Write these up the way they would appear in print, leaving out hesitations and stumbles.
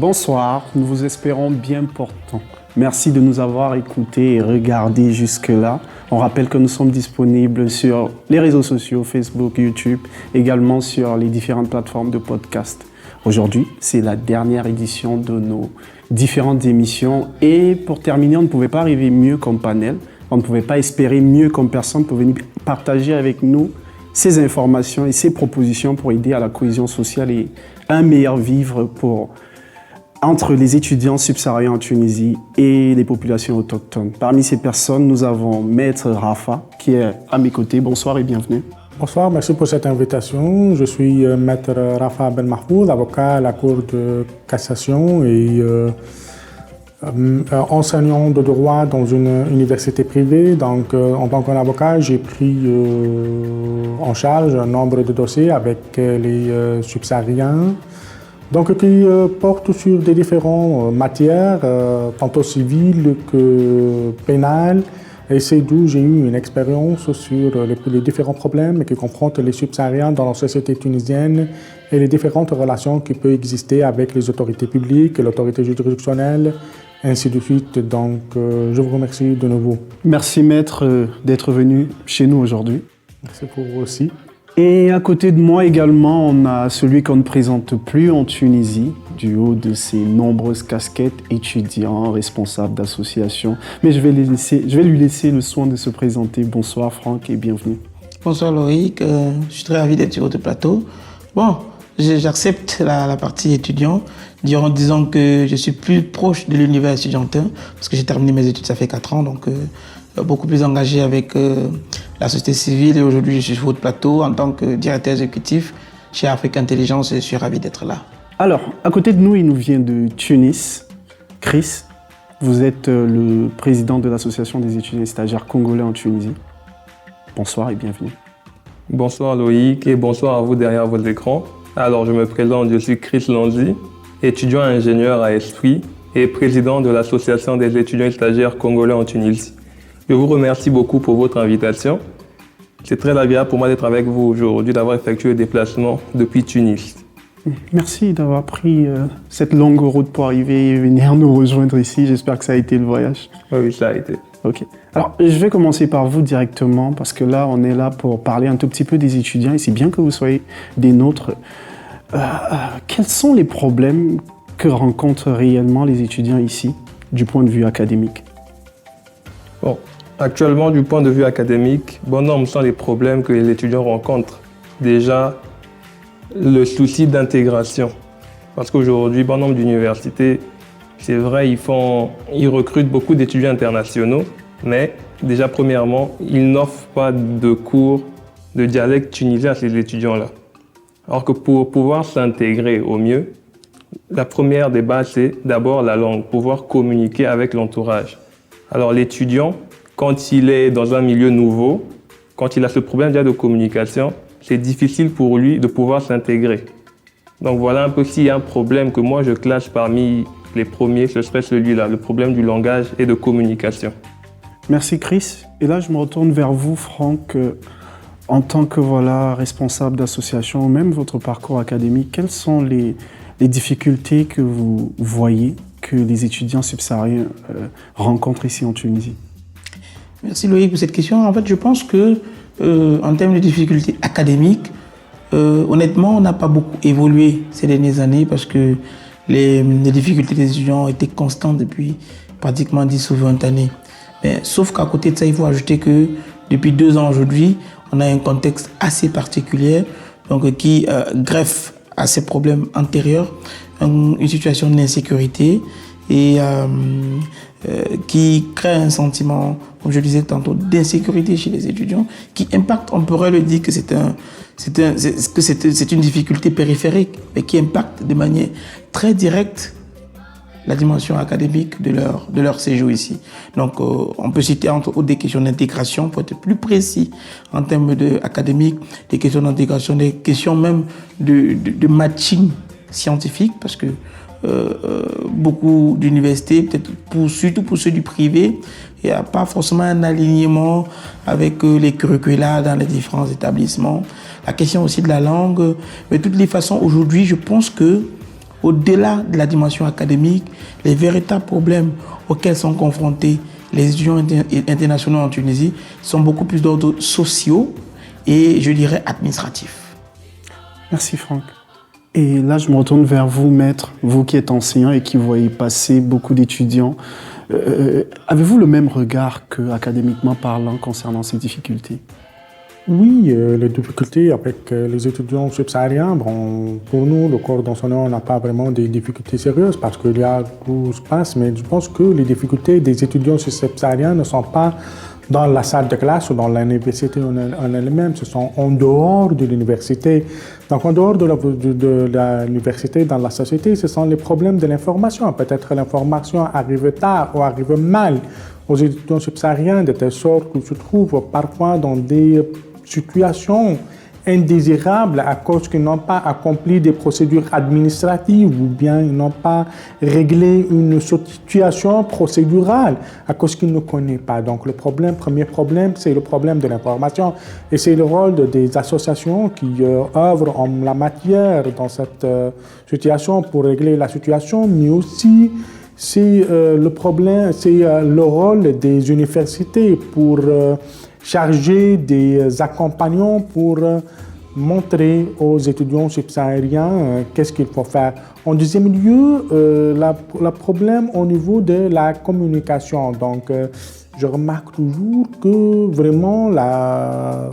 Bonsoir, nous vous espérons bien portants. Merci de nous avoir écoutés et regardés jusque-là. On rappelle que nous sommes disponibles sur les réseaux sociaux, Facebook, YouTube, également sur les différentes plateformes de podcast. Aujourd'hui, c'est la dernière édition de nos différentes émissions et pour terminer, on ne pouvait pas arriver mieux comme panel, on ne pouvait pas espérer mieux comme personne pour venir partager avec nous ces informations et ces propositions pour aider à la cohésion sociale et un meilleur vivre entre les étudiants subsahariens en Tunisie et les populations autochtones. Parmi ces personnes, nous avons Maître Rafa qui est à mes côtés. Bonsoir et bienvenue. Bonsoir, merci pour cette invitation. Je suis Maître Rafa Ben Mahfouz, avocat à la Cour de cassation et enseignant de droit dans une université privée. Donc, en tant qu'avocat, j'ai pris en charge un nombre de dossiers avec les subsahariens, donc qui portent sur des différentes matières, tantôt civiles que pénales. Et c'est d'où j'ai eu une expérience sur les différents problèmes qui confrontent les subsahariens dans la société tunisienne et les différentes relations qui peuvent exister avec les autorités publiques, l'autorité juridictionnelle, ainsi de suite. Donc, je vous remercie de nouveau. Merci Maître d'être venu chez nous aujourd'hui. Merci pour vous aussi. Et à côté de moi également, on a celui qu'on ne présente plus en Tunisie, du haut de ses nombreuses casquettes, étudiant, responsable d'association. Mais je vais lui laisser le soin de se présenter. Bonsoir Franck et bienvenue. Bonsoir Loïc, je suis très ravi d'être sur votre plateau. Bon, j'accepte la partie étudiant, disons que je suis plus proche de l'univers étudiantin, parce que j'ai terminé mes études, ça fait 4 ans, donc beaucoup plus engagé avec la société civile. Et aujourd'hui, je suis sur votre plateau en tant que directeur exécutif chez Afrique Intelligence et je suis ravi d'être là. Alors, à côté de nous, il nous vient de Tunis. Chris, vous êtes le président de l'association des étudiants et stagiaires congolais en Tunisie. Bonsoir et bienvenue. Bonsoir Loïc et bonsoir à vous derrière vos écrans. Alors, je me présente, je suis Chris Lanzi, étudiant ingénieur à Esprit et président de l'association des étudiants et stagiaires congolais en Tunisie. Je vous remercie beaucoup pour votre invitation. C'est très agréable pour moi d'être avec vous aujourd'hui, d'avoir effectué le déplacement depuis Tunis. Merci d'avoir pris cette longue route pour arriver et venir nous rejoindre ici. J'espère que ça a été le voyage. Oui, ça a été. Ok. Alors, je vais commencer par vous directement parce que là, on est là pour parler un tout petit peu des étudiants et c'est bien que vous soyez des nôtres. Quels sont les problèmes que rencontrent réellement les étudiants ici du point de vue académique? Bon, actuellement, du point de vue académique, bon nombre sont les problèmes que les étudiants rencontrent. Déjà, le souci d'intégration. Parce qu'aujourd'hui, bon nombre d'universités, c'est vrai, ils recrutent beaucoup d'étudiants internationaux, mais déjà, premièrement, ils n'offrent pas de cours de dialecte tunisien à ces étudiants-là. Alors que pour pouvoir s'intégrer au mieux, la première des bases, c'est d'abord la langue, pouvoir communiquer avec l'entourage. Alors l'étudiant, quand il est dans un milieu nouveau, quand il a ce problème déjà de communication, c'est difficile pour lui de pouvoir s'intégrer. Donc voilà un peu s'il y a un problème que moi je classe parmi les premiers, ce serait celui-là, le problème du langage et de communication. Merci Chris. Et là, je me retourne vers vous, Franck. En tant que responsable d'association, ou même votre parcours académique, quelles sont les difficultés que vous voyez que les étudiants subsahariens rencontrent ici en Tunisie? Merci Loïc pour cette question. En fait, je pense que en termes de difficultés académiques, honnêtement, on n'a pas beaucoup évolué ces dernières années parce que les difficultés des étudiants ont été constantes depuis pratiquement 10 ou 20 années. Mais, sauf qu'à côté de ça, il faut ajouter que depuis 2 ans aujourd'hui, on a un contexte assez particulier donc, qui greffe à ces problèmes antérieurs une situation d'insécurité et qui crée un sentiment, comme je disais tantôt, d'insécurité chez les étudiants qui impacte, on pourrait le dire que c'est une difficulté périphérique, mais qui impacte de manière très directe la dimension académique de leur séjour ici. Donc, on peut citer entre autres des questions d'intégration, pour être plus précis en termes académiques, des questions d'intégration, des questions même de matching scientifique, parce que beaucoup d'universités, peut-être surtout pour ceux du privé, il n'y a pas forcément un alignement avec les curricula dans les différents établissements. La question aussi de la langue, mais de toutes les façons, aujourd'hui, je pense que au-delà de la dimension académique, les véritables problèmes auxquels sont confrontés les étudiants internationaux en Tunisie sont beaucoup plus d'ordre sociaux et, je dirais, administratifs. Merci Franck. Et là, je me retourne vers vous, maître, vous qui êtes enseignant et qui voyez passer beaucoup d'étudiants. Avez-vous le même regard qu'académiquement parlant concernant ces difficultés? Oui, les difficultés avec les étudiants subsahariens, bon, pour nous, le corps d'enseignants n'a pas vraiment des difficultés sérieuses parce qu'il y a tout se passe, mais je pense que les difficultés des étudiants subsahariens ne sont pas dans la salle de classe ou dans l'université en elle-même, ce sont en dehors de l'université. Donc en dehors de l'université, dans la société, ce sont les problèmes de l'information. Peut-être l'information arrive tard ou arrive mal aux étudiants subsahariens, de telle sorte qu'ils se trouvent parfois dans des situations indésirables à cause qu'ils n'ont pas accompli des procédures administratives ou bien ils n'ont pas réglé une situation procédurale à cause qu'ils ne connaissent pas. Donc le premier problème, c'est le problème de l'information et c'est le rôle des associations qui œuvrent en la matière dans cette situation pour régler la situation, mais aussi c'est le problème, c'est le rôle des universités pour charger des accompagnants pour montrer aux étudiants subsahariens qu'est-ce qu'il faut faire. En deuxième lieu, le problème au niveau de la communication. Donc, je remarque toujours que vraiment la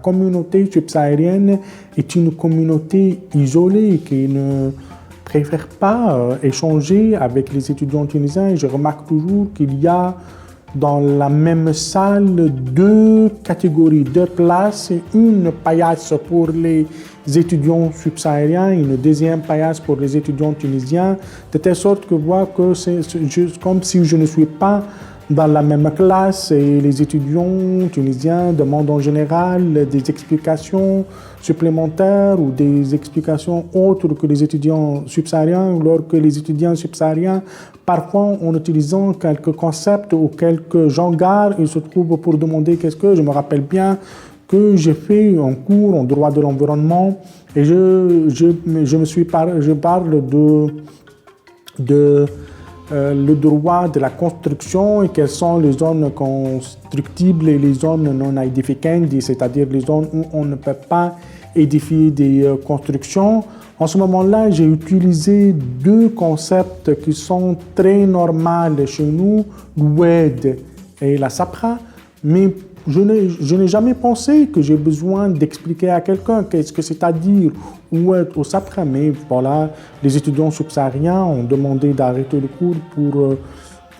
communauté subsaharienne est une communauté isolée qui ne préfère pas échanger avec les étudiants tunisiens. Et je remarque toujours qu'il y a dans la même salle deux catégories, deux places, une paillasse pour les étudiants subsahariens, une deuxième paillasse pour les étudiants tunisiens, de telle sorte que je vois que c'est juste comme si je ne suis pas dans la même classe et les étudiants tunisiens demandent en général des explications supplémentaires ou des explications autres que les étudiants subsahariens, alors que les étudiants subsahariens, parfois en utilisant quelques concepts ou quelques jargons, ils se trouvent pour demander qu'est-ce que je me rappelle bien que j'ai fait un cours en droit de l'environnement et je parle de le droit de la construction et quelles sont les zones constructibles et les zones non édificantes, c'est-à-dire les zones où on ne peut pas édifier des constructions. En ce moment-là, j'ai utilisé deux concepts qui sont très normaux chez nous, l'oued et la sapra, mais je n'ai jamais pensé que j'ai besoin d'expliquer à quelqu'un qu'est-ce que c'est-à-dire oued ou sapra. Mais voilà, les étudiants subsahariens ont demandé d'arrêter le cours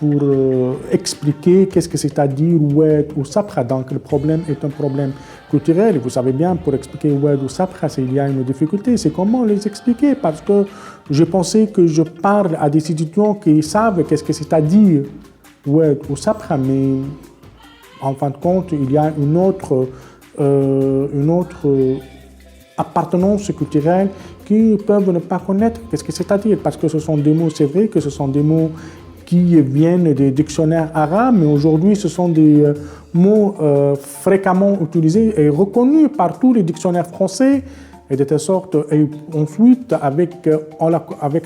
pour expliquer qu'est-ce que c'est-à-dire oued ou sapra. Donc le problème est un problème culturel. Et vous savez bien, pour expliquer oued ou sapra, il y a une difficulté. C'est comment les expliquer parce que je pensais que je parle à des étudiants qui savent qu'est-ce que c'est-à-dire oued ou sapra, mais en fin de compte, il y a une autre appartenance culturelle qui peuvent ne pas connaître qu'est-ce que c'est-à-dire, parce que ce sont des mots, c'est vrai que ce sont des mots qui viennent des dictionnaires arabes, mais aujourd'hui ce sont des mots fréquemment utilisés et reconnus par tous les dictionnaires français, et de telle sorte, et ensuite avec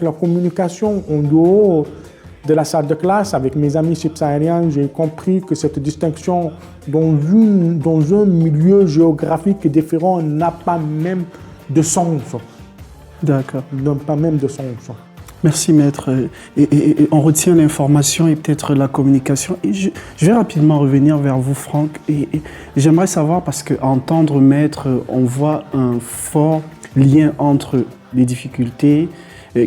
la communication en dehors de la salle de classe, avec mes amis subsahariens, j'ai compris que cette distinction dans un milieu géographique différent n'a pas même de sens. D'accord. N'a pas même de sens. Merci maître. Et on retient l'information et peut-être la communication. Et je vais rapidement revenir vers vous Franck. Et j'aimerais savoir, parce qu'à entendre maître, on voit un fort lien entre les difficultés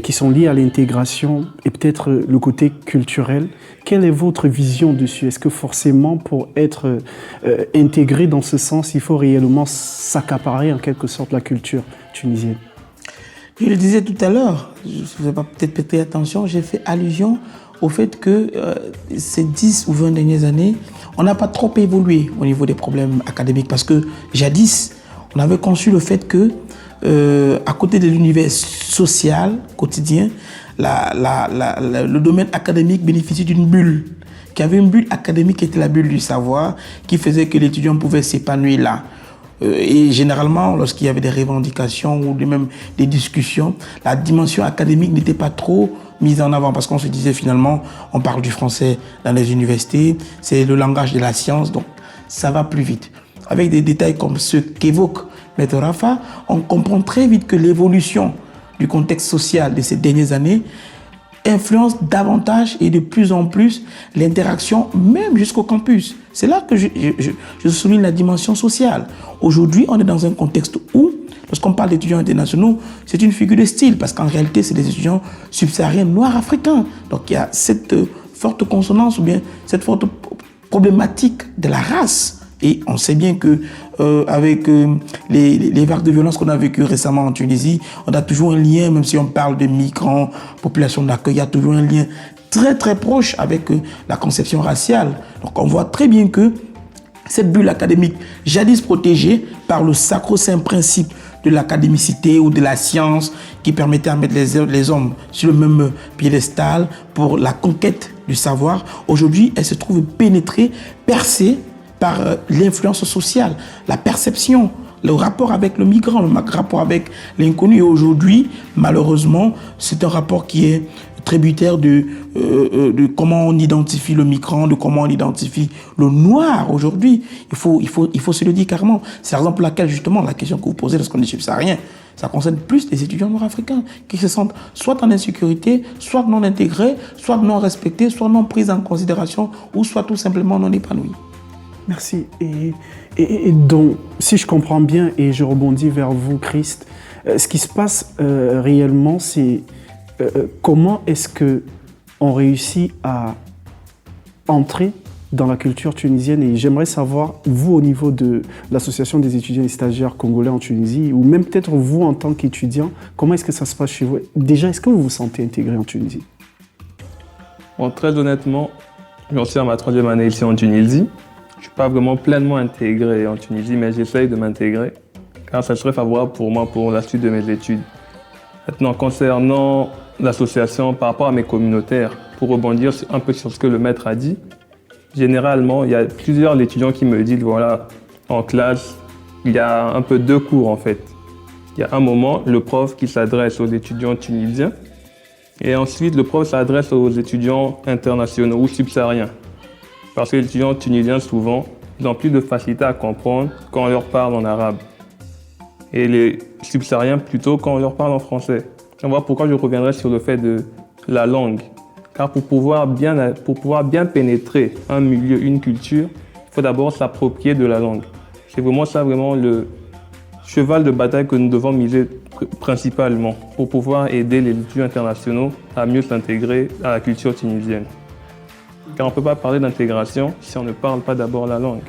qui sont liées à l'intégration et peut-être le côté culturel. Quelle est votre vision dessus? Est-ce que forcément pour être intégré dans ce sens, il faut réellement s'accaparer en quelque sorte la culture tunisienne? Je le disais tout à l'heure, je ne vais pas peut-être prêter attention, j'ai fait allusion au fait que ces 10 ou 20 dernières années, on n'a pas trop évolué au niveau des problèmes académiques parce que jadis, on avait conçu le fait que à côté de l'univers social quotidien, le domaine académique bénéficiait d'une bulle, qui avait une bulle académique qui était la bulle du savoir, qui faisait que l'étudiant pouvait s'épanouir là. Et généralement, lorsqu'il y avait des revendications ou même des discussions, la dimension académique n'était pas trop mise en avant parce qu'on se disait finalement, on parle du français dans les universités, c'est le langage de la science, donc ça va plus vite. Avec des détails comme ceux qu'évoque Maître Rafa, on comprend très vite que l'évolution du contexte social de ces dernières années influence davantage et de plus en plus l'interaction, même jusqu'au campus. C'est là que je souligne la dimension sociale. Aujourd'hui, on est dans un contexte où, lorsqu'on parle d'étudiants internationaux, c'est une figure de style, parce qu'en réalité, c'est des étudiants subsahariens noirs africains. Donc il y a cette forte consonance ou bien cette forte problématique de la race. Et on sait bien que avec les vagues de violence qu'on a vécues récemment en Tunisie, on a toujours un lien, même si on parle de migrants, population d'accueil, il y a toujours un lien très très proche avec la conception raciale. Donc on voit très bien que cette bulle académique, jadis protégée par le sacro-saint principe de l'académicité ou de la science qui permettait à mettre les hommes sur le même piédestal pour la conquête du savoir, aujourd'hui elle se trouve pénétrée, percée par l'influence sociale, la perception, le rapport avec le migrant, le rapport avec l'inconnu. Et aujourd'hui, malheureusement, c'est un rapport qui est tributaire de comment on identifie le migrant, de comment on identifie le noir aujourd'hui. Il faut se le dire carrément. C'est la raison pour laquelle, justement, la question que vous posez lorsqu'on est subsaharien, ça concerne plus les étudiants nord-africains qui se sentent soit en insécurité, soit non intégrés, soit non respectés, soit non pris en considération, ou soit tout simplement non épanouis. Merci. Et donc, si je comprends bien, et je rebondis vers vous, Christ, ce qui se passe réellement, c'est comment est-ce qu'on réussit à entrer dans la culture tunisienne. Et j'aimerais savoir, vous, au niveau de l'Association des étudiants et stagiaires congolais en Tunisie, ou même peut-être vous en tant qu'étudiant, comment est-ce que ça se passe chez vous? Déjà, est-ce que vous vous sentez intégré en Tunisie? Bon, très honnêtement, j'en suis à ma 3e année ici en Tunisie. Je ne suis pas vraiment pleinement intégré en Tunisie, mais j'essaye de m'intégrer, car ça serait favorable pour moi pour la suite de mes études. Maintenant, concernant l'association par rapport à mes communautaires, pour rebondir un peu sur ce que le maître a dit, généralement, il y a plusieurs étudiants qui me disent, voilà, en classe, il y a un peu 2 cours en fait. Il y a un moment, le prof qui s'adresse aux étudiants tunisiens, et ensuite, le prof s'adresse aux étudiants internationaux ou subsahariens. Parce que les étudiants tunisiens, souvent, ils ont plus de facilité à comprendre quand on leur parle en arabe. Et les subsahariens, plutôt, quand on leur parle en français. On voit pourquoi je reviendrai sur le fait de la langue. Car pour pouvoir bien pénétrer un milieu, une culture, il faut d'abord s'approprier de la langue. C'est vraiment ça, vraiment le cheval de bataille que nous devons miser principalement pour pouvoir aider les étudiants internationaux à mieux s'intégrer à la culture tunisienne. Car on ne peut pas parler d'intégration si on ne parle pas d'abord la langue.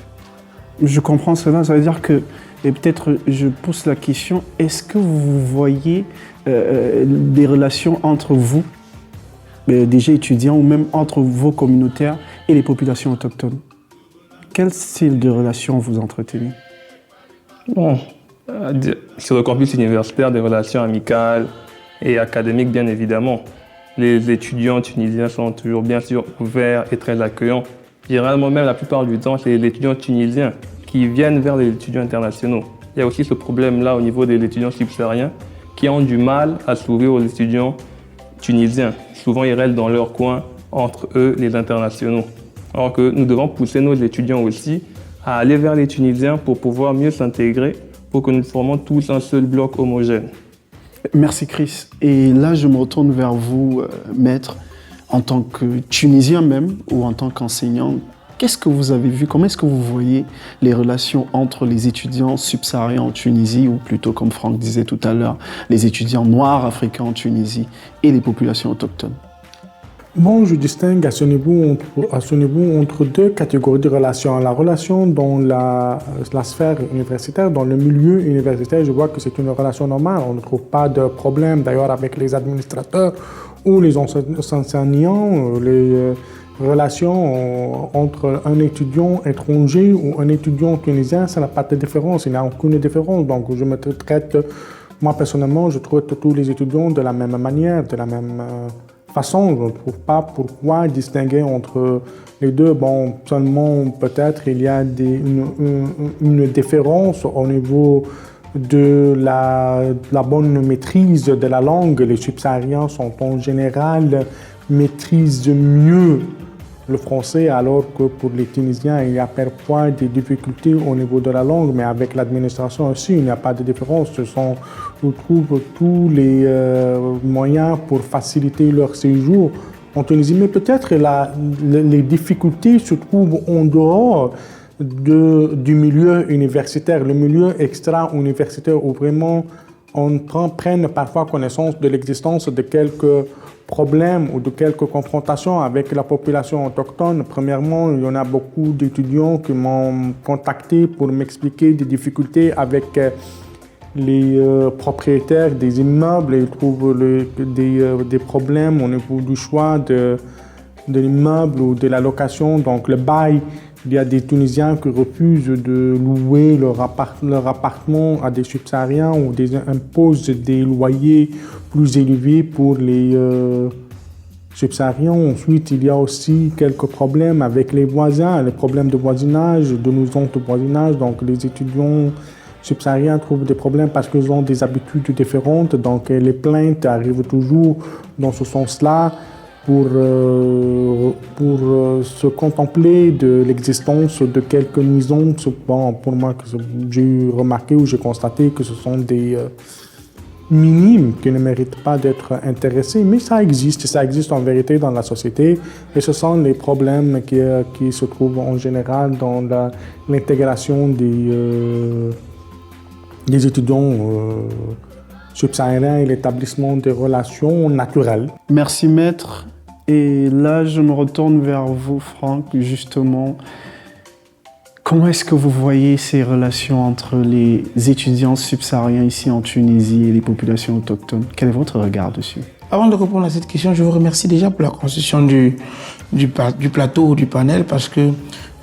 Je comprends cela, ça veut dire que, et peut-être je pousse la question, est-ce que vous voyez des relations entre vous, déjà étudiants, ou même entre vos communautaires et les populations autochtones? Quel style de relations vous entretenez? Bon, sur le campus universitaire, des relations amicales et académiques, bien évidemment. Les étudiants tunisiens sont toujours bien sûr ouverts et très accueillants. Généralement, même la plupart du temps, c'est les étudiants tunisiens qui viennent vers les étudiants internationaux. Il y a aussi ce problème-là au niveau des étudiants subsahariens qui ont du mal à s'ouvrir aux étudiants tunisiens. Souvent, ils restent dans leur coin, entre eux, les internationaux. Alors que nous devons pousser nos étudiants aussi à aller vers les Tunisiens pour pouvoir mieux s'intégrer, pour que nous formons tous un seul bloc homogène. Merci Chris. Et là, je me retourne vers vous, maître, en tant que Tunisien même, ou en tant qu'enseignant. Qu'est-ce que vous avez vu? Comment est-ce que vous voyez les relations entre les étudiants subsahariens en Tunisie, ou plutôt, comme Franck disait tout à l'heure, les étudiants noirs africains en Tunisie et les populations autochtones? Bon, je distingue à ce niveau entre 2 catégories de relations. La relation dans la sphère universitaire, dans le milieu universitaire, je vois que c'est une relation normale. On ne trouve pas de problème d'ailleurs avec les administrateurs ou les enseignants. Les relations entre un étudiant étranger ou un étudiant tunisien, ça n'a pas de différence. Il n'y a aucune différence. Donc je me traite, moi personnellement, je traite tous les étudiants de la même manière, de la même façon, je ne trouve pas pourquoi distinguer entre les deux. Bon, seulement peut-être il y a une différence au niveau de la bonne maîtrise de la langue. Les subsahariens sont en général maîtrisent mieux le français, alors que pour les Tunisiens, il y a parfois des difficultés au niveau de la langue, mais avec l'administration aussi, il n'y a pas de différence. Je trouve tous les moyens pour faciliter leur séjour en Tunisie. Mais peut-être les difficultés se trouvent en dehors du milieu universitaire, le milieu extra-universitaire, où vraiment on prenne parfois connaissance de l'existence de quelques problèmes ou de quelques confrontations avec la population autochtone. Premièrement, il y en a beaucoup d'étudiants qui m'ont contacté pour m'expliquer des difficultés avec les propriétaires des immeubles. Ils trouvent des problèmes au niveau du choix de l'immeuble ou de la location, donc le bail. Il y a des Tunisiens qui refusent de louer leur appartement à des subsahariens ou imposent des loyers plus élevés pour les subsahariens. Ensuite, il y a aussi quelques problèmes avec les voisins, les problèmes de voisinage, de nuisances de voisinage. Donc, les étudiants subsahariens trouvent des problèmes parce qu'ils ont des habitudes différentes. Donc, les plaintes arrivent toujours dans ce sens-là. Pour se contempler de l'existence de quelques nuisances. Bon, pour moi, j'ai remarqué ou j'ai constaté que ce sont des minimes qui ne méritent pas d'être intéressés, mais ça existe en vérité dans la société, et ce sont les problèmes qui se trouvent en général dans l'intégration des étudiants subsahariens et l'établissement des relations naturelles. Merci maître. Et là, je me retourne vers vous, Franck, justement. Comment est-ce que vous voyez ces relations entre les étudiants subsahariens ici en Tunisie et les populations autochtones? Quel est votre regard dessus? Avant de répondre à cette question, je vous remercie déjà pour la constitution du plateau ou du panel, parce que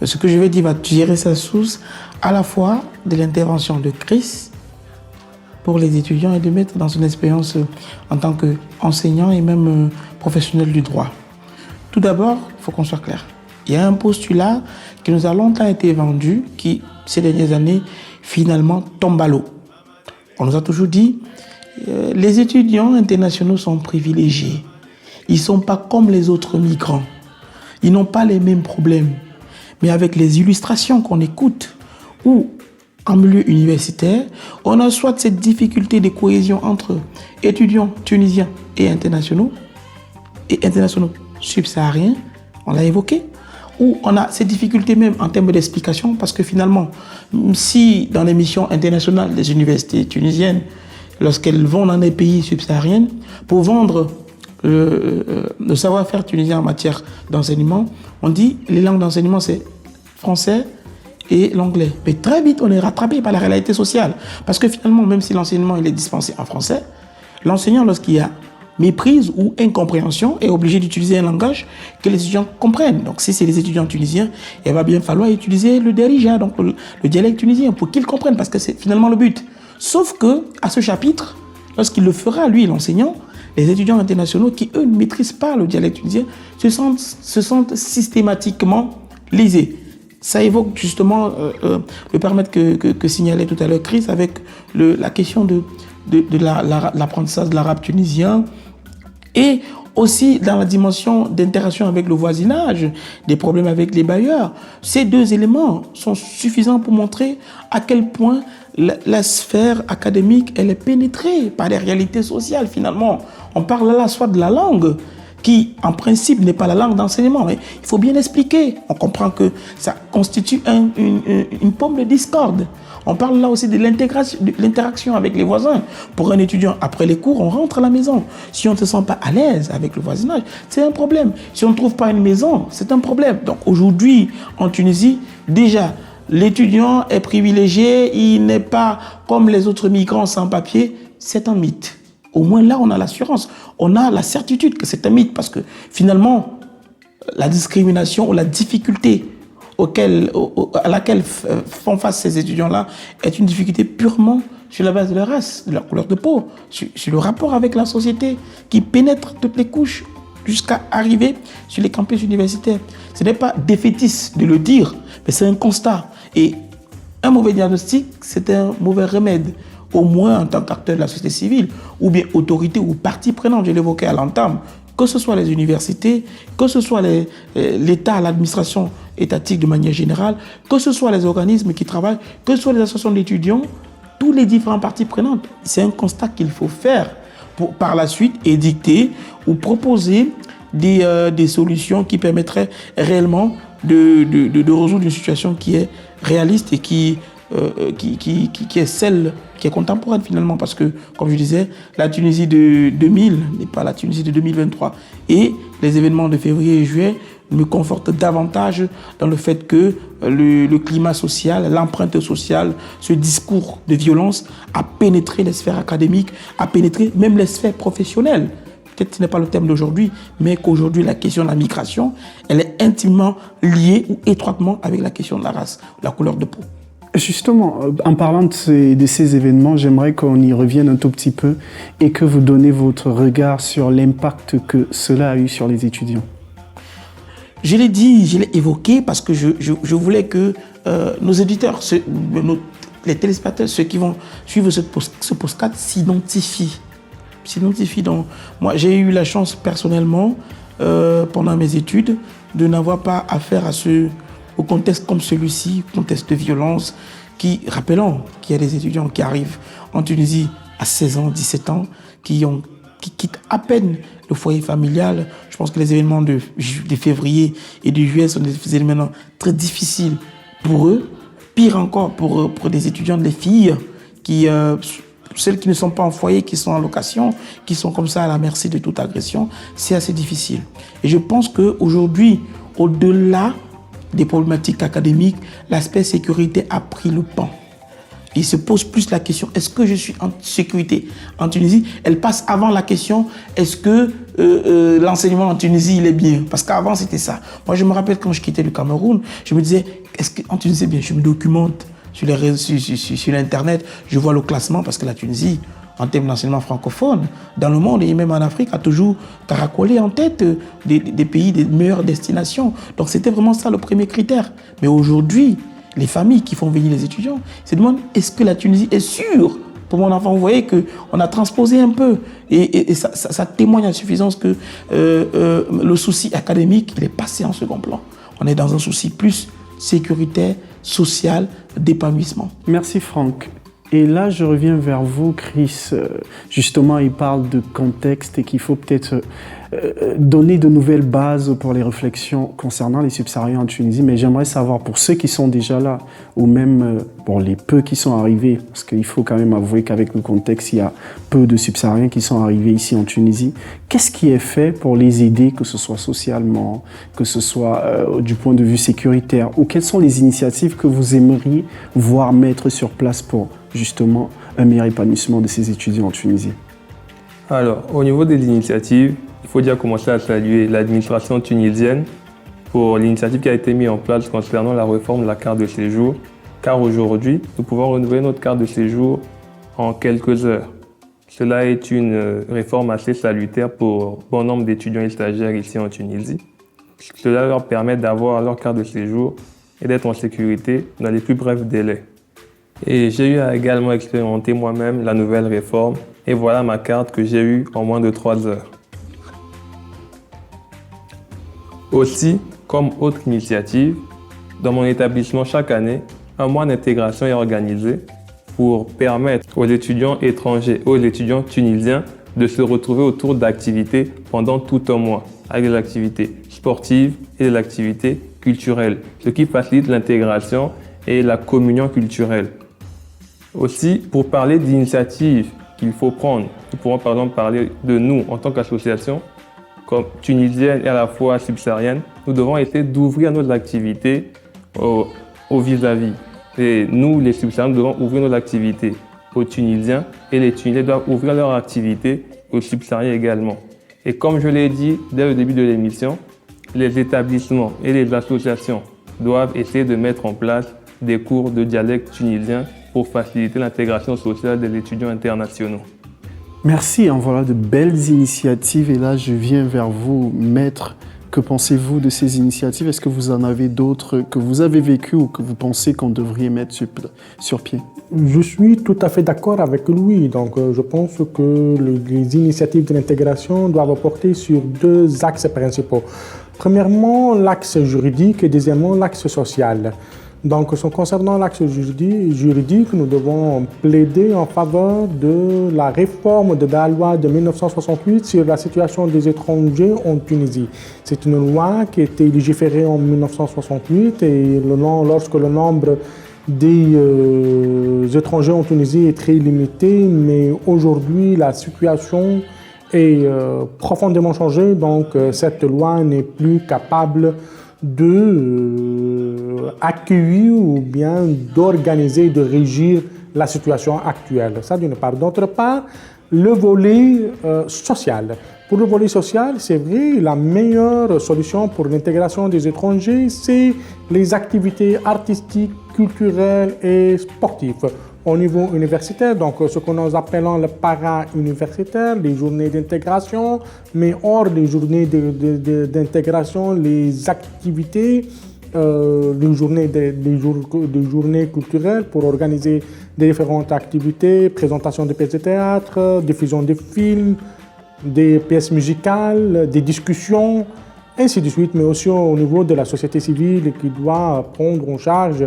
ce que je vais dire va tirer sa source à la fois de l'intervention de Chris pour les étudiants et de mettre dans une expérience en tant qu'enseignant et même professionnel du droit. Tout d'abord, il faut qu'on soit clair. Il y a un postulat qui nous a longtemps été vendu, qui, ces dernières années, finalement tombe à l'eau. On nous a toujours dit, les étudiants internationaux sont privilégiés. Ils ne sont pas comme les autres migrants. Ils n'ont pas les mêmes problèmes. Mais avec les illustrations qu'on écoute, ou en milieu universitaire, on a soit cette difficulté de cohésion entre étudiants tunisiens et internationaux subsahariens, on l'a évoqué, ou on a ces difficultés même en termes d'explication, parce que finalement, si dans les missions internationales des universités tunisiennes, lorsqu'elles vont dans des pays subsahariens, pour vendre le savoir-faire tunisien en matière d'enseignement, on dit les langues d'enseignement c'est français et l'anglais. Mais très vite, on est rattrapé par la réalité sociale. Parce que finalement, même si l'enseignement il est dispensé en français, l'enseignant, lorsqu'il y a méprise ou incompréhension, est obligé d'utiliser un langage que les étudiants comprennent. Donc si c'est les étudiants tunisiens, il va bien falloir utiliser le derija, donc le dialecte tunisien, pour qu'ils comprennent, parce que c'est finalement le but. Sauf que à ce chapitre, lorsqu'il le fera, lui, l'enseignant, les étudiants internationaux qui, eux, ne maîtrisent pas le dialecte tunisien, se sentent systématiquement lésés. Ça évoque justement le paramètre que signalait tout à l'heure Chris avec la question de l'apprentissage de l'arabe tunisien, et aussi dans la dimension d'interaction avec le voisinage, des problèmes avec les bailleurs. Ces deux éléments sont suffisants pour montrer à quel point la sphère académique elle est pénétrée par les réalités sociales finalement. On parle là soit de la langue, qui en principe n'est pas la langue d'enseignement, mais il faut bien expliquer. On comprend que ça constitue une pomme de discorde. On parle là aussi de l'interaction avec les voisins. Pour un étudiant, après les cours, on rentre à la maison. Si on ne se sent pas à l'aise avec le voisinage, c'est un problème. Si on ne trouve pas une maison, c'est un problème. Donc aujourd'hui, en Tunisie, déjà, l'étudiant est privilégié, il n'est pas comme les autres migrants sans papier, c'est un mythe. Au moins là, on a l'assurance, on a la certitude que c'est un mythe, parce que finalement, la discrimination ou la difficulté à laquelle font face ces étudiants-là est une difficulté purement sur la base de leur race, de leur couleur de peau, sur le rapport avec la société qui pénètre toutes les couches jusqu'à arriver sur les campus universitaires. Ce n'est pas défaitiste de le dire, mais c'est un constat. Et un mauvais diagnostic, c'est un mauvais remède, au moins en tant qu'acteur de la société civile, ou bien autorité ou partie prenante, je l'évoquais à l'entame, que ce soit les universités, que ce soit l'État, l'administration étatique de manière générale, que ce soit les organismes qui travaillent, que ce soit les associations d'étudiants, tous les différentes parties prenantes. C'est un constat qu'il faut faire pour par la suite édicter ou proposer des solutions qui permettraient réellement de résoudre une situation qui est réaliste et qui est celle qui est contemporaine finalement, parce que, comme je disais, la Tunisie de 2000 n'est pas la Tunisie de 2023. Et les événements de février et juillet me confortent davantage dans le fait que le climat social, l'empreinte sociale, ce discours de violence a pénétré les sphères académiques, a pénétré même les sphères professionnelles. Peut-être que ce n'est pas le thème d'aujourd'hui, mais qu'aujourd'hui, la question de la migration, elle est intimement liée ou étroitement avec la question de la race, la couleur de peau. Justement, en parlant de ces événements, j'aimerais qu'on y revienne un tout petit peu et que vous donnez votre regard sur l'impact que cela a eu sur les étudiants. Je l'ai dit, je l'ai évoqué parce que je voulais que nos éditeurs, les téléspectateurs, ceux qui vont suivre ce podcast s'identifient. Donc, moi, j'ai eu la chance personnellement, pendant mes études, de n'avoir pas affaire au contexte comme celui-ci, contexte de violence, rappelons qu'il y a des étudiants qui arrivent en Tunisie à 16 ans, 17 ans, qui quittent à peine le foyer familial. Je pense que les événements de février et de juillet sont des événements très difficiles pour eux. Pire encore pour des étudiants, des filles, celles qui ne sont pas en foyer, qui sont en location, qui sont comme ça à la merci de toute agression, c'est assez difficile. Et je pense qu'aujourd'hui, au-delà des problématiques académiques, l'aspect sécurité a pris le pan. Il se pose plus la question, est-ce que je suis en sécurité en Tunisie? Elle passe avant la question, est-ce que l'enseignement en Tunisie, il est bien? Parce qu'avant, c'était ça. Moi, je me rappelle quand je quittais le Cameroun, je me disais, est-ce qu'en Tunisie, c'est bien? Je me documente sur les réseaux, sur l'Internet, je vois le classement, parce que la Tunisie, en termes d'enseignement francophone, dans le monde et même en Afrique, a toujours caracolé en tête des pays des meilleures destinations. Donc c'était vraiment ça le premier critère. Mais aujourd'hui, les familles qui font venir les étudiants se demandent, est-ce que la Tunisie est sûre pour mon enfant? Vous voyez qu'on a transposé un peu et ça témoigne à suffisance que le souci académique, il est passé en second plan. On est dans un souci plus sécuritaire, social, d'épanouissement. Merci Franck. Et là, je reviens vers vous, Chris. Justement, il parle de contexte et qu'il faut peut-être donner de nouvelles bases pour les réflexions concernant les subsahariens en Tunisie. Mais j'aimerais savoir, pour ceux qui sont déjà là, ou même pour les peu qui sont arrivés, parce qu'il faut quand même avouer qu'avec le contexte, il y a peu de subsahariens qui sont arrivés ici en Tunisie. Qu'est-ce qui est fait pour les aider, que ce soit socialement, que ce soit du point de vue sécuritaire, ou quelles sont les initiatives que vous aimeriez voir mettre sur place pour justement un meilleur épanouissement de ces étudiants en Tunisie? Alors, au niveau des initiatives, il faut déjà commencer à saluer l'administration tunisienne pour l'initiative qui a été mise en place concernant la réforme de la carte de séjour, car aujourd'hui, nous pouvons renouveler notre carte de séjour en quelques heures. Cela est une réforme assez salutaire pour bon nombre d'étudiants et stagiaires ici en Tunisie. Cela leur permet d'avoir leur carte de séjour et d'être en sécurité dans les plus brefs délais. Et j'ai eu à également expérimenter moi-même la nouvelle réforme et voilà ma carte que j'ai eue en moins de 3 heures. Aussi, comme autre initiative, dans mon établissement chaque année, un mois d'intégration est organisé pour permettre aux étudiants étrangers, aux étudiants tunisiens de se retrouver autour d'activités pendant tout un mois, avec des activités sportives et des activités culturelles, ce qui facilite l'intégration et la communion culturelle. Aussi, pour parler d'initiatives qu'il faut prendre, nous pourrons par exemple parler de nous en tant qu'association, comme tunisienne et à la fois subsaharienne, nous devons essayer d'ouvrir nos activités au vis-à-vis. Et nous, les subsahariens, nous devons ouvrir nos activités aux Tunisiens et les Tunisiens doivent ouvrir leurs activités aux subsahariens également. Et comme je l'ai dit dès le début de l'émission, les établissements et les associations doivent essayer de mettre en place des cours de dialecte tunisien pour faciliter l'intégration sociale des étudiants internationaux. Merci, hein, voilà de belles initiatives. Et là, je viens vers vous, maître. Que pensez-vous de ces initiatives? Est-ce que vous en avez d'autres que vous avez vécues ou que vous pensez qu'on devrait mettre sur pied? Je suis tout à fait d'accord avec lui. Donc, je pense que les initiatives de l'intégration doivent porter sur deux axes principaux. Premièrement, l'axe juridique et deuxièmement, l'axe social. Donc, concernant l'axe juridique, nous devons plaider en faveur de la réforme de la loi de 1968 sur la situation des étrangers en Tunisie. C'est une loi qui a été légiférée en 1968 et lorsque le nombre des étrangers en Tunisie est très limité, mais aujourd'hui, la situation est profondément changée, donc cette loi n'est plus capable d'accueillir ou bien d'organiser, de régir la situation actuelle. Ça d'une part. D'autre part, le volet social. Pour le volet social, c'est vrai, la meilleure solution pour l'intégration des étrangers, c'est les activités artistiques, culturelles et sportives. Au niveau universitaire, donc ce que nous appelons le para-universitaire, les journées d'intégration, mais hors des journées d'intégration, les activités, les journées culturelles pour organiser des différentes activités, présentation de pièces de théâtre, diffusion de films, des pièces musicales, des discussions, ainsi de suite, mais aussi au niveau de la société civile qui doit prendre en charge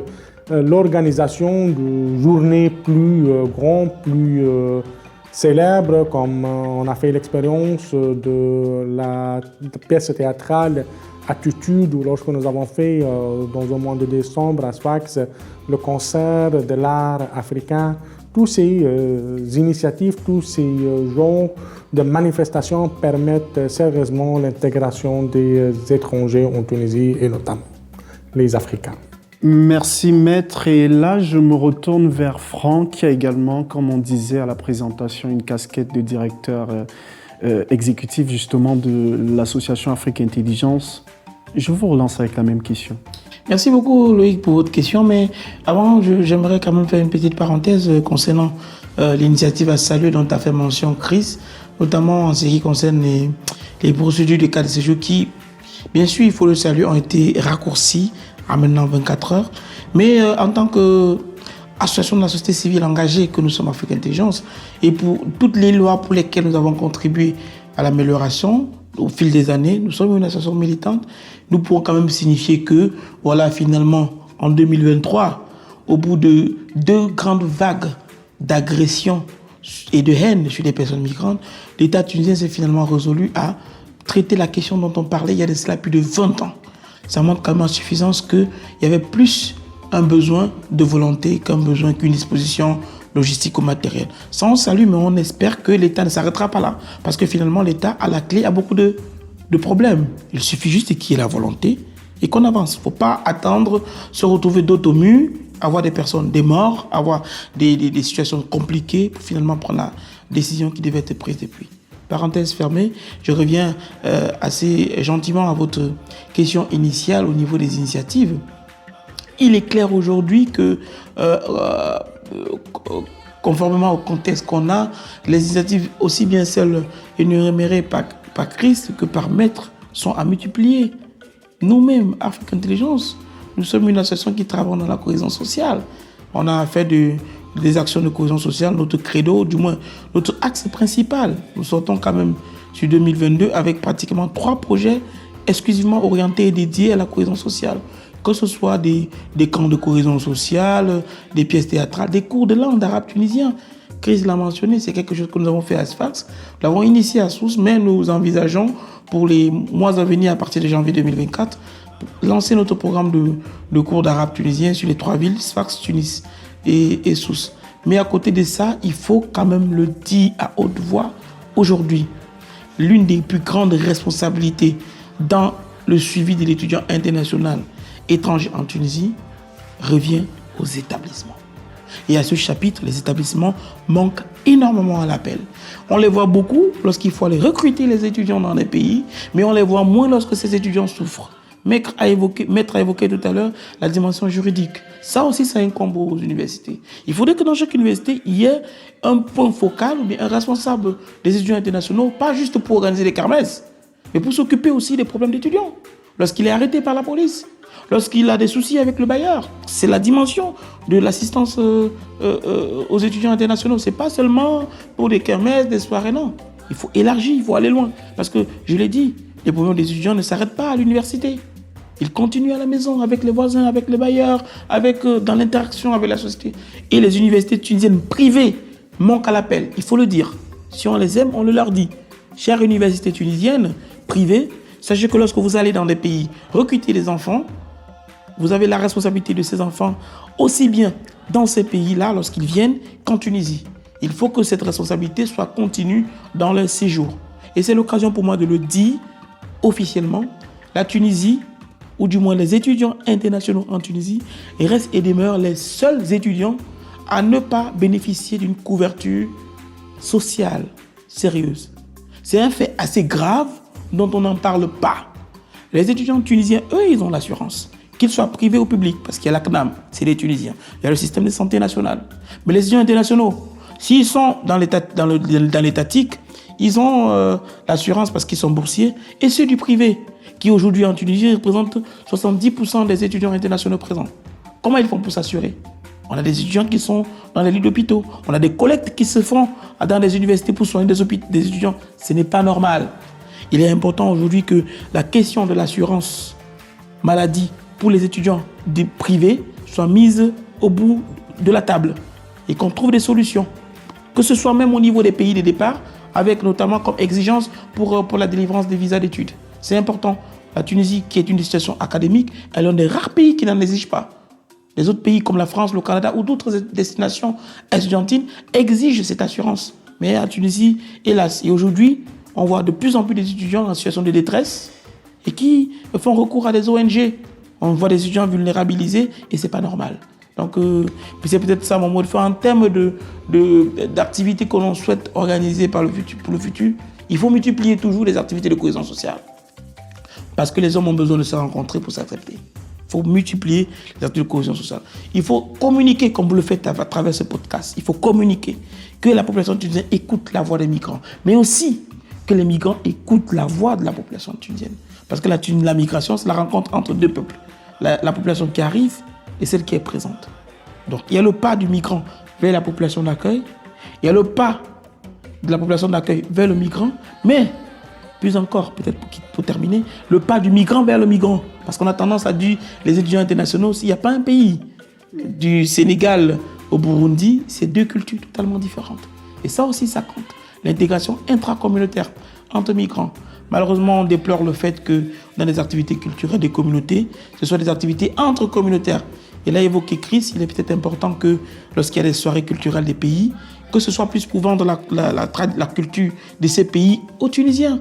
l'organisation de journées plus grandes, plus célèbres, comme on a fait l'expérience de la pièce théâtrale Attitude, ou lorsque nous avons fait dans le mois de décembre à Sfax le concert de l'art africain. Toutes ces initiatives, tous ces genres de manifestations permettent sérieusement l'intégration des étrangers en Tunisie et notamment les Africains. Merci maître. Et là, je me retourne vers Franck, qui a également, comme on disait à la présentation, une casquette de directeur exécutif justement de l'association Afrique Intelligence. Je vous relance avec la même question. Merci beaucoup Loïc pour votre question, mais avant, j'aimerais quand même faire une petite parenthèse concernant l'initiative à saluer dont tu as fait mention, Chris, notamment en ce qui concerne les procédures de cas de séjour qui, bien sûr, il faut le saluer, ont été raccourcies à maintenant 24 heures. Mais en tant qu'association de la société civile engagée que nous sommes Afrique Intelligence, et pour toutes les lois pour lesquelles nous avons contribué à l'amélioration au fil des années, nous sommes une association militante, nous pourrons quand même signifier que, voilà, finalement, en 2023, au bout de 2 grandes vagues d'agression et de haine sur les personnes migrantes, l'État tunisien s'est finalement résolu à traiter la question dont on parlait il y a de cela plus de 20 ans. Ça montre quand même en suffisance qu'il y avait plus un besoin de volonté qu'une disposition logistique ou matérielle. Ça, on salue, mais on espère que l'État ne s'arrêtera pas là. Parce que finalement, l'État, à la clé, a beaucoup de problèmes. Il suffit juste qu'il y ait la volonté et qu'on avance. Il ne faut pas attendre, se retrouver dos au mur, avoir des personnes, des morts, avoir des situations compliquées pour finalement prendre la décision qui devait être prise depuis. Parenthèse fermée, je reviens assez gentiment à votre question initiale au niveau des initiatives. Il est clair aujourd'hui que, conformément au contexte qu'on a, les initiatives, aussi bien celles énumérées par Christ que par Maître, sont à multiplier. Nous-mêmes, Afrique Intelligence, nous sommes une association qui travaille dans la cohésion sociale. On a fait des actions de cohésion sociale, notre credo, du moins notre axe principal. Nous sortons quand même sur 2022 avec pratiquement 3 projets exclusivement orientés et dédiés à la cohésion sociale. Que ce soit des camps de cohésion sociale, des pièces théâtrales, des cours de langue d'arabe tunisien. Chris l'a mentionné, c'est quelque chose que nous avons fait à Sfax. Nous l'avons initié à Sousse, mais nous envisageons pour les mois à venir, à partir de janvier 2024, lancer notre programme de cours d'arabe tunisien sur les 3 villes, Sfax, Tunis et Sousse. Mais à côté de ça, il faut quand même le dire à haute voix. Aujourd'hui, l'une des plus grandes responsabilités dans le suivi de l'étudiant international étranger en Tunisie revient aux établissements. Et à ce chapitre, les établissements manquent énormément à l'appel. On les voit beaucoup lorsqu'il faut aller recruter les étudiants dans les pays, mais on les voit moins lorsque ces étudiants souffrent. Maître a évoqué tout à l'heure la dimension juridique. Ça aussi, ça incombe aux universités. Il faudrait que dans chaque université, il y ait un point focal ou bien un responsable des étudiants internationaux, pas juste pour organiser les kermesses, mais pour s'occuper aussi des problèmes d'étudiants. Lorsqu'il est arrêté par la police, lorsqu'il a des soucis avec le bailleur, c'est la dimension de l'assistance aux étudiants internationaux. Ce n'est pas seulement pour des kermesses, des soirées, non. Il faut élargir, il faut aller loin. Parce que, je l'ai dit, les problèmes des étudiants ne s'arrêtent pas à l'université. Ils continuent à la maison, avec les voisins, avec les bailleurs, dans l'interaction avec la société. Et les universités tunisiennes privées manquent à l'appel, il faut le dire. Si on les aime, on le leur dit. Chères universités tunisiennes privées, sachez que lorsque vous allez dans des pays recruter des enfants, vous avez la responsabilité de ces enfants aussi bien dans ces pays-là lorsqu'ils viennent qu'en Tunisie. Il faut que cette responsabilité soit continue dans leur séjour. Et c'est l'occasion pour moi de le dire officiellement. La Tunisie, ou du moins les étudiants internationaux en Tunisie, restent et demeurent les seuls étudiants à ne pas bénéficier d'une couverture sociale sérieuse. C'est un fait assez grave dont on n'en parle pas. Les étudiants tunisiens, eux, ils ont l'assurance, qu'ils soient privés ou publics, parce qu'il y a la CNAM, c'est les Tunisiens. Il y a le système de santé national. Mais les étudiants internationaux, s'ils sont dans l'étatique, ils ont l'assurance parce qu'ils sont boursiers. Et ceux du privé, qui aujourd'hui en Tunisie représentent 70% des étudiants internationaux présents. Comment ils font pour s'assurer? On a des étudiants qui sont dans les lits d'hôpitaux. On a des collectes qui se font dans des universités pour soigner des étudiants. Ce n'est pas normal. Il est important aujourd'hui que la question de l'assurance maladie pour les étudiants privés soit mise au bout de la table et qu'on trouve des solutions. Que ce soit même au niveau des pays de départ, avec notamment comme exigence pour la délivrance des visas d'études. C'est important. La Tunisie, qui est une destination académique, elle est un des rares pays qui n'en exige pas. Les autres pays comme la France, le Canada ou d'autres destinations estudiantines exigent cette assurance. Mais la Tunisie, hélas, et aujourd'hui, on voit de plus en plus d'étudiants en situation de détresse et qui font recours à des ONG. On voit des étudiants vulnérabilisés et ce n'est pas normal. Donc, c'est peut-être ça mon mot de fin. En termes d'activités que l'on souhaite organiser pour le futur, il faut multiplier toujours les activités de cohésion sociale. Parce que les hommes ont besoin de se rencontrer pour s'accepter. Il faut multiplier les activités de cohésion sociale. Il faut communiquer comme vous le faites à travers ce podcast. Il faut communiquer, que la population tunisienne écoute la voix des migrants, mais aussi que les migrants écoutent la voix de la population tunisienne. Parce que la migration, c'est la rencontre entre deux peuples. La population qui arrive et celle qui est présente. Donc, il y a le pas du migrant vers la population d'accueil, il y a le pas de la population d'accueil vers le migrant, mais, plus encore, peut-être pour terminer, le pas du migrant vers le migrant. Parce qu'on a tendance à dire, les étudiants internationaux, s'il n'y a pas un pays, du Sénégal au Burundi, c'est deux cultures totalement différentes. Et ça aussi, ça compte. L'intégration intracommunautaire entre migrants. Malheureusement, on déplore le fait que dans les activités culturelles des communautés, ce soit des activités entre communautaires. Et là, évoqué Chris, il est peut-être important que lorsqu'il y a des soirées culturelles des pays, que ce soit plus pour vendre la culture de ces pays aux Tunisiens.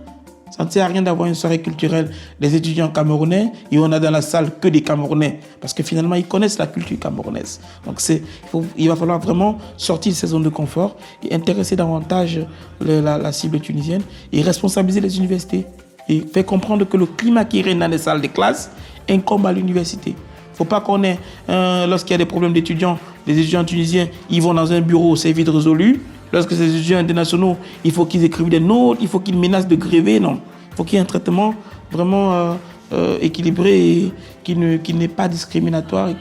Ça ne sert à rien d'avoir une soirée culturelle des étudiants camerounais et on a dans la salle que des Camerounais. Parce que finalement, ils connaissent la culture camerounaise. Donc, il va falloir vraiment sortir de ces zones de confort et intéresser davantage la cible tunisienne et responsabiliser les universités et faire comprendre que le climat qui règne dans les salles de classe incombe à l'université. Il ne faut pas qu'on ait, lorsqu'il y a des problèmes d'étudiants, les étudiants tunisiens, ils vont dans un bureau, c'est vite résolu. Lorsque ces étudiants internationaux, il faut qu'ils écrivent des notes, il faut qu'ils menacent de gréver, non. Il faut qu'il y ait un traitement vraiment équilibré et qui n'est pas discriminatoire et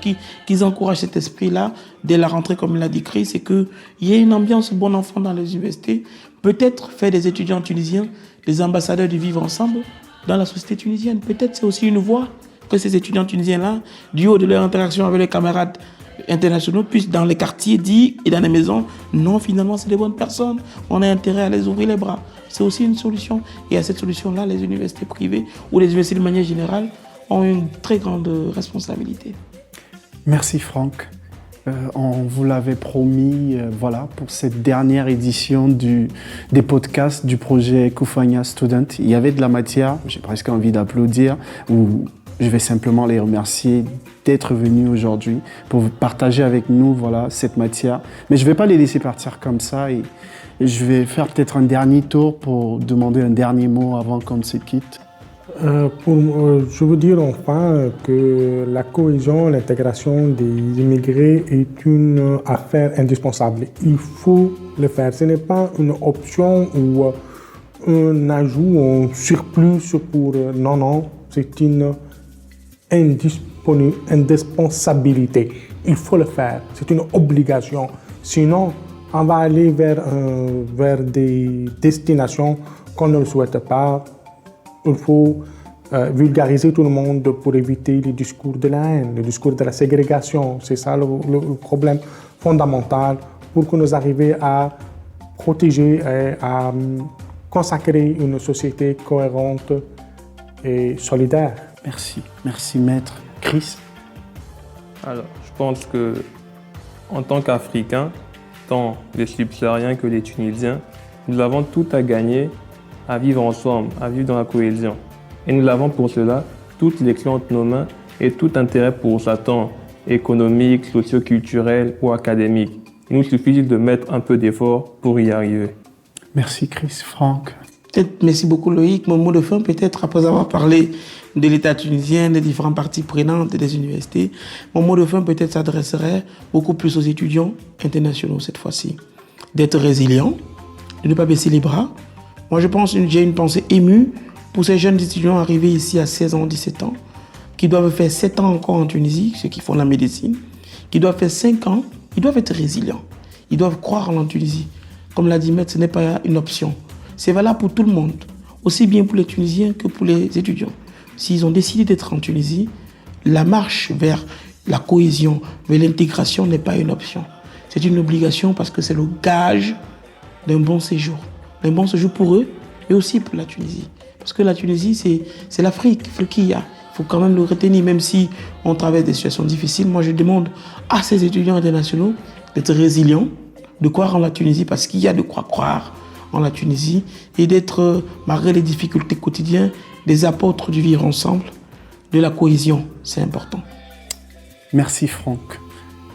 qu'ils encouragent cet esprit-là dès la rentrée, comme l'a dit Chris, et qu'il y ait une ambiance bon enfant dans les universités. Peut-être faire des étudiants tunisiens les ambassadeurs du vivre ensemble dans la société tunisienne. Peut-être c'est aussi une voie que ces étudiants tunisiens-là, du haut de leur interaction avec les camarades internationaux, puissent dans les quartiers dire et dans les maisons, non, finalement, c'est des bonnes personnes, on a intérêt à les ouvrir les bras. C'est aussi une solution. Et à cette solution-là, les universités privées ou les universités de manière générale ont une très grande responsabilité. Merci Franck. On vous l'avait promis, voilà, pour cette dernière édition des podcasts du projet Koufougna Student. Il y avait de la matière, j'ai presque envie d'applaudir, ou je vais simplement les remercier d'être venus aujourd'hui pour partager avec nous, voilà, cette matière. Mais je ne vais pas les laisser partir comme ça et je vais faire peut-être un dernier tour pour demander un dernier mot avant qu'on ne se quitte. Je veux dire enfin que la cohésion, l'intégration des immigrés est une affaire indispensable. Il faut le faire. Ce n'est pas une option ou un ajout ou un surplus pour... Non, non, c'est une indispensabilité. Il faut le faire. C'est une obligation. Sinon, on va aller vers des destinations qu'on ne le souhaite pas. Il faut vulgariser tout le monde pour éviter les discours de la haine, le discours de la ségrégation. C'est ça le problème fondamental pour que nous arrivions à protéger et à consacrer une société cohérente et solidaire. Merci, merci maître. Chris? Alors, je pense que en tant qu'Africains, tant les subsahariens que les Tunisiens, nous avons tout à gagner à vivre ensemble, à vivre dans la cohésion. Et nous avons pour cela toutes les clés entre nos mains et tout intérêt pour ça, tant économique, socio-culturel ou académique. Il nous suffit de mettre un peu d'effort pour y arriver. Merci Chris. Franck? Merci beaucoup Loïc. Mon mot de fin peut-être, après avoir parlé de l'État tunisien, des différentes parties prenantes des universités, mon mot de fin peut-être s'adresserait beaucoup plus aux étudiants internationaux cette fois-ci. D'être résilients, de ne pas baisser les bras. Moi je pense, j'ai une pensée émue pour ces jeunes étudiants arrivés ici à 16 ans, 17 ans, qui doivent faire 7 ans encore en Tunisie, ceux qui font la médecine, qui doivent faire 5 ans, ils doivent être résilients. Ils doivent croire en la Tunisie. Comme l'a dit Maître, ce n'est pas une option. C'est valable pour tout le monde, aussi bien pour les Tunisiens que pour les étudiants. S'ils ont décidé d'être en Tunisie, la marche vers la cohésion, vers l'intégration n'est pas une option. C'est une obligation parce que c'est le gage d'un bon séjour. Un bon séjour pour eux et aussi pour la Tunisie. Parce que la Tunisie, c'est l'Afrique, il faut quand même le retenir, même si on traverse des situations difficiles. Moi, je demande à ces étudiants internationaux d'être résilients, de croire en la Tunisie parce qu'il y a de quoi croire en la Tunisie et d'être, malgré les difficultés quotidiennes, des apôtres du vivre ensemble, de la cohésion. C'est important. Merci Franck.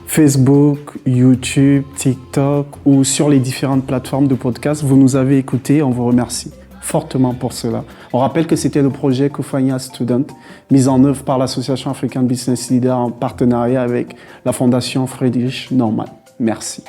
Facebook, YouTube, TikTok ou sur les différentes plateformes de podcast, vous nous avez écoutés, on vous remercie fortement pour cela. On rappelle que c'était le projet Koufonia Student, mis en œuvre par l'Association African Business Leader en partenariat avec la Fondation Friedrich Naumann. Merci.